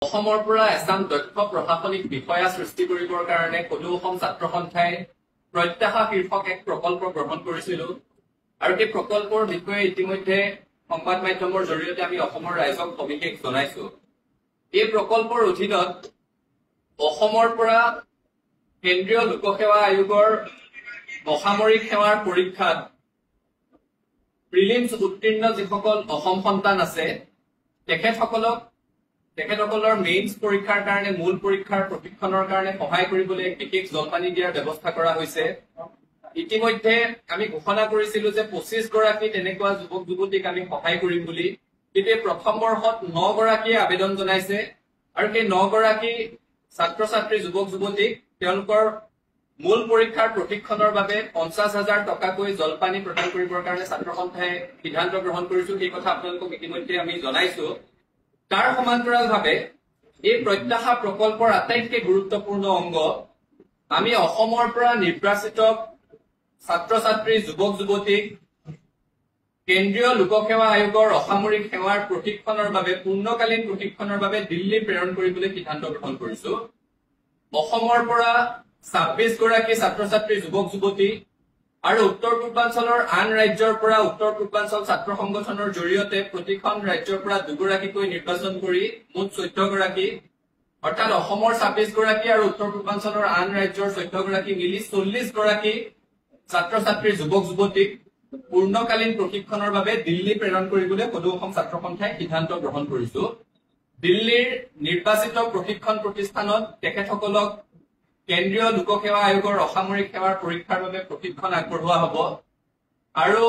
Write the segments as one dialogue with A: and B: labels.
A: অসমৰ পৰা এছাম দক্ষ প্ৰশাসনিক বিষয়া সৃষ্টি কৰিবৰ কাৰণে সদৌ অসম ছাত্ৰ সন্থাই প্ৰত্যাশা শীৰ্ষক এক প্ৰকল্প গ্ৰহণ কৰিছিল আৰু এই প্ৰকল্পৰ বিষয়ে ইতিমধ্যে সংবাদ মাধ্যমৰ জৰিয়তে আমি অসমৰ ৰাইজক সবিশেষ জনাইছো। এই প্ৰকল্পৰ অধীনত অসমৰ পৰা কেন্দ্ৰীয় লোকসেৱা আয়োগৰ অসামৰিক সেৱাৰ পৰীক্ষাত প্ৰিলিমছ উত্তীৰ্ণ যিসকল অসম সন্তান আছে তেখেতসকলৰ মেইনছ পৰীক্ষাৰ কাৰণে মূল পৰীক্ষাৰ প্ৰশিক্ষণৰ কাৰণে সহায় কৰিবলৈ এক বিশেষ জলপানি দিয়াৰ ব্যৱস্থা কৰা হৈছে। ইতিমধ্যে আমি ঘোষণা কৰিছিলো যে 25 গৰাকী তেনেকুৱা যুৱক যুৱতীক আমি সহায় কৰিম বুলি, কিন্তু প্ৰথম বৰ্ষত 9 গৰাকীয়ে আবেদন জনাইছে আৰু সেই 9 গৰাকী ছাত্ৰ ছাত্ৰী যুৱক যুৱতীক তেওঁলোকৰ মূল পৰীক্ষাৰ প্ৰশিক্ষণৰ বাবে 50,000 টকাকৈ জলপানি প্ৰদান কৰিবৰ কাৰণে ছাত্ৰ সন্থাই সিদ্ধান্ত গ্ৰহণ কৰিছো। সেই কথা আপোনালোকক ইতিমধ্যে আমি জনাইছো। তাৰ সমান্তৰালভাৱে এই প্ৰত্যাশা প্ৰকল্পৰ আটাইতকৈ গুৰুত্বপূৰ্ণ অংগ আমি অসমৰ পৰা নিৰ্বাচিত ছাত্ৰ ছাত্ৰী যুৱক যুৱতীক কেন্দ্ৰীয় লোকসেৱা আয়োগৰ অসামৰিক সেৱাৰ প্ৰশিক্ষণৰ বাবে পূৰ্ণকালীন প্ৰশিক্ষণৰ বাবে দিল্লী প্ৰেৰণ কৰিবলৈ সিদ্ধান্ত গ্ৰহণ কৰিছো। অসমৰ পৰা 26 গৰাকী ছাত্ৰ ছাত্ৰী যুৱক যুৱতী আৰু উত্তৰ পূৰ্বাঞ্চলৰ আন ৰাজ্যৰ পৰা উত্তৰ পূৰ্বাঞ্চল ছাত্ৰ সংগঠনৰ জৰিয়তে প্ৰতিখন ৰাজ্যৰ পৰা 2 গৰাকীকৈ নিৰ্বাচন কৰি মুঠ 14 গৰাকী, অৰ্থাৎ অসমৰ 26 গৰাকী আৰু উত্তৰ পূৰ্বাঞ্চলৰ আন ৰাজ্যৰ 14 গৰাকী মিলি 40 গৰাকী ছাত্ৰ ছাত্ৰী যুৱক যুৱতীক পূৰ্ণকালীন প্ৰশিক্ষণৰ বাবে দিল্লী প্ৰেৰণ কৰিবলৈ সদৌ অসম ছাত্ৰ সন্থাই সিদ্ধান্ত গ্ৰহণ কৰিছো। দিল্লীৰ নিৰ্বাচিত প্ৰশিক্ষণ প্ৰতিষ্ঠানত তেখেতসকলক কেন্দ্ৰীয় লোকসেৱা আয়োগৰ অসামৰিক সেৱাৰ পৰীক্ষাৰ বাবে প্ৰশিক্ষণ আগবঢ়োৱা হ'ব আৰু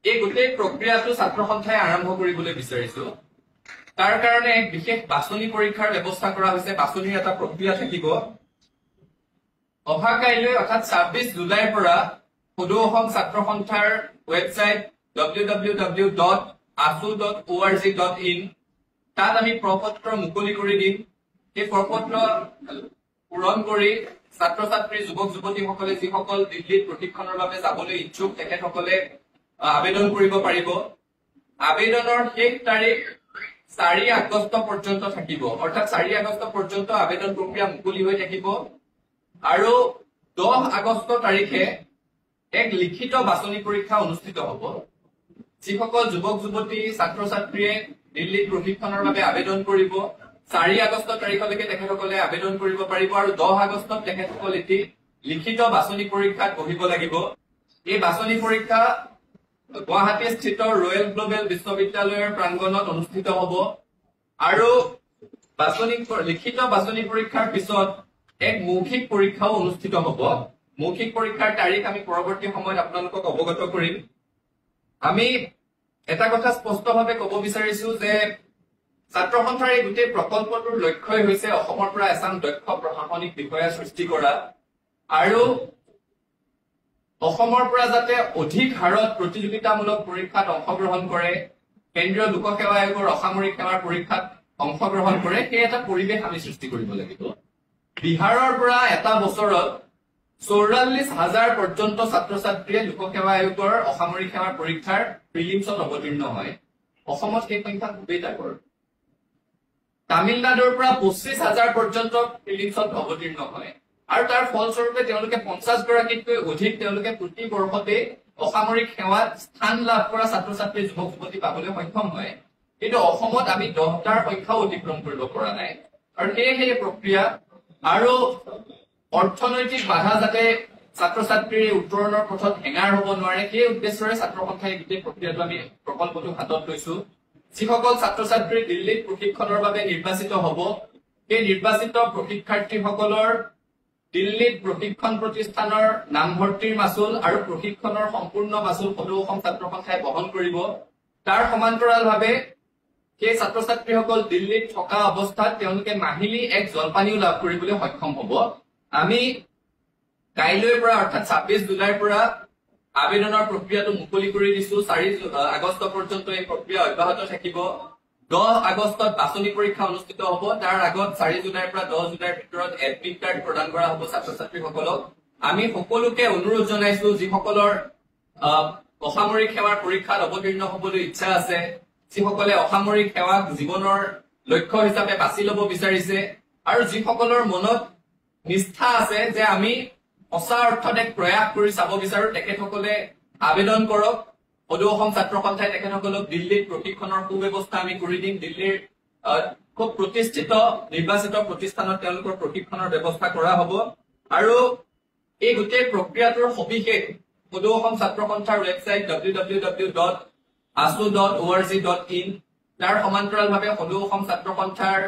A: এই গোটেই প্ৰক্ৰিয়াটো ছাত্ৰ সন্থাই আৰম্ভ কৰিবলৈ বিচাৰিছো। তাৰ কাৰণে এক বিশেষ বাছনি পৰীক্ষাৰ ব্যৱস্থা কৰা হৈছে। বাছনিৰ এটা প্ৰক্ৰিয়া থাকিব। অহা কাইলৈ অৰ্থাৎ 26 জুলাইৰ পৰা সদৌ অসম ছাত্ৰ সন্থাৰ ৱেবছাইট www.asu.org.in তাত আমি প্ৰপত্ৰ মুকলি কৰি দিম। এই প্ৰপত্ৰ পূৰণ কৰি ছাত্ৰ ছাত্ৰী যুৱক যুৱতীসকলে যিসকল দিল্লীত প্ৰশিক্ষণৰ বাবে যাবলৈ ইচ্ছুক তেখেতসকলে আবেদন কৰিব পাৰিব। আবেদনৰ শেষ তাৰিখ 4 আগষ্ট পৰ্যন্ত থাকিব, অৰ্থাৎ 4 আগষ্ট পৰ্যন্ত আবেদন প্ৰক্ৰিয়া মুকলি হৈ থাকিব আৰু 10 আগষ্ট তাৰিখে এক লিখিত বাছনি পৰীক্ষা অনুষ্ঠিত হ'ব। যিসকল যুৱক যুৱতী ছাত্ৰ ছাত্ৰীয়ে দিল্লীত প্ৰশিক্ষণৰ বাবে আবেদন কৰিব 4 আগষ্ট তাৰিখলৈকে তেখেতসকলে আবেদন কৰিব পাৰিব আৰু 10 আগষ্টত তেখেতসকল এটি লিখিত বাছনি পৰীক্ষাত বহিব লাগিব। এই বাছনি পৰীক্ষা গুৱাহাটীস্থিত ৰয়েল গ্লোবেল বিশ্ববিদ্যালয়ৰ প্ৰাংগণত অনুষ্ঠিত হ'ব আৰু লিখিত বাছনি পৰীক্ষাৰ পিছত এক মৌখিক পৰীক্ষাও অনুষ্ঠিত হ'ব। মৌখিক পৰীক্ষাৰ তাৰিখ আমি পৰৱৰ্তী সময়ত আপোনালোকক অৱগত কৰিম। আমি এটা কথা স্পষ্টভাৱে ক'ব বিচাৰিছো যে ছাত্ৰ সন্থাৰ এই গোটেই প্ৰকল্পটোৰ লক্ষ্যই হৈছে অসমৰ পৰা এছাম দক্ষ প্ৰশাসনিক বিষয়া সৃষ্টি কৰা আৰু অসমৰ পৰা যাতে অধিক হাৰত প্ৰতিযোগিতামূলক পৰীক্ষাত অংশগ্ৰহণ কৰে, কেন্দ্ৰীয় লোকসেৱা আয়োগৰ অসামৰিক সেৱাৰ পৰীক্ষাত অংশগ্ৰহণ কৰে, সেই এটা পৰিৱেশ আমি সৃষ্টি কৰিব লাগিব। বিহাৰৰ পৰা এটা বছৰত 44,000 পৰ্যন্ত ছাত্ৰ ছাত্ৰীয়ে লোকসেৱা আয়োগৰ অসামৰিক সেৱাৰ পৰীক্ষাৰ প্ৰিলিমছত অৱতীৰ্ণ হয়। অসমত সেই সংখ্যা খুবেই ডাঙৰ। তামিলনাডুৰ পৰা 25,000 পৰ্যন্ত প্ৰিলিমছত অৱতীৰ্ণ হয় আৰু তাৰ ফলস্বৰূপে তেওঁলোকে 50 গৰাকীতকৈ অধিক তেওঁলোকে প্ৰতি বৰ্ষতে অসামৰিক সেৱাত স্থান লাভ কৰা ছাত্ৰ ছাত্ৰী যুৱক যুৱতী পাবলৈ সক্ষম হয়। কিন্তু অসমত আমি 10টাৰ সংখ্যাও অতিক্ৰম কৰিব পৰা নাই আৰু সেয়েহে এই প্ৰক্ৰিয়া আৰু অৰ্থনৈতিক বাধা যাতে ছাত্ৰ ছাত্ৰীৰ উত্তৰণৰ পথত হেঙাৰ হ'ব নোৱাৰে সেই উদ্দেশ্যৰে ছাত্ৰ সন্থাই গোটেই প্ৰক্ৰিয়াটো আমি প্ৰকল্পটো হাতত লৈছো। যিসকল ছাত্ৰ ছাত্ৰী দিল্লীত প্ৰশিক্ষণৰ বাবে নিৰ্বাচিত হ'ব সেই নিৰ্বাচিত প্ৰশিক্ষাৰ্থীসকলৰ দিল্লীত প্ৰশিক্ষণ প্ৰতিষ্ঠানৰ নামভৰ্তিৰ মাচুল আৰু প্ৰশিক্ষণৰ সম্পূৰ্ণ মাচুল সদৌ অসম ছাত্ৰ সন্থাই বহন কৰিব। তাৰ সমান্তৰালভাৱে সেই ছাত্ৰ ছাত্ৰীসকল দিল্লীত থকা অৱস্থাত তেওঁলোকে মাহিলী এক জলপানিও লাভ কৰিবলৈ সক্ষম হ'ব। আমি কাইলৈৰ পৰা অৰ্থাৎ 26 জুলাইৰ পৰা আবেদনৰ প্ৰক্ৰিয়াটো মুকলি কৰি দিছো। 4 আগষ্ট পৰ্যন্ত এই প্ৰক্ৰিয়া অব্যাহত থাকিব। 10 আগষ্টত বাছনি পৰীক্ষা অনুষ্ঠিত হ'ব। তাৰ আগত 4 জুলাইৰ পৰা 10 জুলাইৰ ভিতৰত এডমিট কাৰ্ড প্ৰদান কৰা হ'ব ছাত্ৰ ছাত্ৰীসকলক। আমি সকলোকে অনুৰোধ জনাইছো যিসকলৰ অসামৰিক সেৱাৰ পৰীক্ষাত অৱতীৰ্ণ হ'বলৈ ইচ্ছা আছে, যিসকলে অসামৰিক সেৱাক জীৱনৰ লক্ষ্য হিচাপে বাছি লব বিচাৰিছে আৰু যিসকলৰ মনত নিষ্ঠা আছে যে আমি সঁচা অৰ্থত এক প্ৰয়াস কৰি চাব বিচাৰো তেখেতসকলে আবেদন কৰক। সদৌ অসম ছাত্ৰ সন্থাই তেখেতসকলক দিল্লীত প্ৰশিক্ষণৰ সুব্যৱস্থা আমি কৰি দিম। দিল্লীৰ খুব প্ৰতিষ্ঠিত নিৰ্বাচিত প্ৰতিষ্ঠানত তেওঁলোকৰ প্ৰশিক্ষণৰ ব্যৱস্থা কৰা হব আৰু এই গোটেই প্ৰক্ৰিয়াটোৰ সবিশেষ সদৌ অসম ছাত্ৰ সন্থাৰ ৱেবছাইট www.asu.org.in তাৰ সমান্তৰালভাৱে সদৌ অসম ছাত্ৰ সন্থাৰ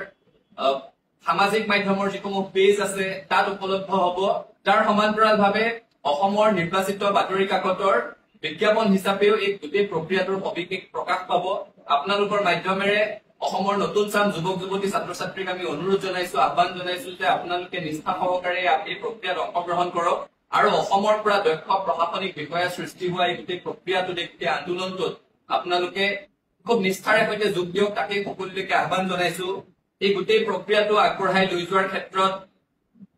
A: সামাজিক মাধ্যমৰ যিসমূহ পেজ আছে তাত উপলব্ধ হব। তাৰ সমান্তৰালভাৱে অসমৰ নিৰ্বাচিত বাতৰি কাকতৰ বিজ্ঞাপন হিচাপেও এই গোটেই প্ৰক্ৰিয়াটোৰ সবিশেষ প্ৰকাশ পাব। আপোনালোকৰ মাধ্যমেৰে অসমৰ নতুন চাম যুৱক যুৱতী ছাত্ৰ ছাত্ৰীক আমি অনুৰোধ জনাইছো, আহ্বান জনাইছো যে আপোনালোকে নিষ্ঠা সহকাৰে এই প্ৰক্ৰিয়াত অংশগ্ৰহণ কৰক আৰু অসমৰ পৰা দক্ষ প্ৰশাসনিক বিষয়া সৃষ্টি হোৱা এই গোটেই প্ৰক্ৰিয়াটোত এই গোটেই আন্দোলনটোত আপোনালোকে খুব নিষ্ঠাৰে সৈতে যোগ দিয়ক, তাকেই সকলোকে আহ্বান জনাইছো। এই গোটেই প্ৰক্ৰিয়াটো আগবঢ়াই লৈ যোৱাৰ ক্ষেত্ৰত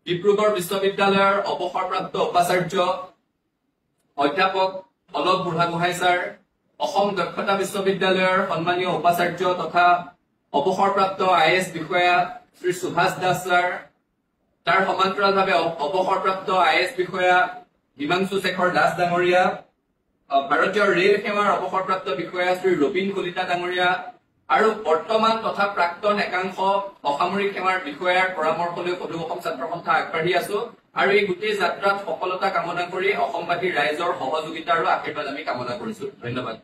A: ডিব্ৰুগড় বিশ্ববিদ্যালয়ৰ অৱসৰপ্ৰাপ্ত উপাচাৰ্য অধ্যাপক অলক বুঢ়াগোহাঁই ছাৰ, অসম দক্ষতা বিশ্ববিদ্যালয়ৰ সন্মানীয় উপাচাৰ্য তথা অৱসৰপ্ৰাপ্ত IAS বিষয়া শ্ৰী সুভাষ দাস ছাৰ, তাৰ সমান্তৰালভাৱে অৱসৰপ্ৰাপ্ত IAS বিষয়া হিমাংশু শেখৰ দাস ডাঙৰীয়া, ভাৰতীয় ৰেল সেৱাৰ অৱসৰপ্ৰাপ্ত বিষয়া শ্ৰী ৰবীন কলিতা ডাঙৰীয়া আৰু বৰ্তমান তথা প্ৰাক্তন একাংশ অসামৰিক সেৱাৰ বিষয়াৰ পৰামৰ্শ লৈ সদৌ অসম ছাত্ৰ সন্থা আগবাঢ়ি আছো আৰু এই গোটেই যাত্ৰাত সফলতা কামনা কৰি অসমবাসী ৰাইজৰ সহযোগিতা আৰু আশীৰ্বাদ আমি কামনা কৰিছো। ধন্যবাদ।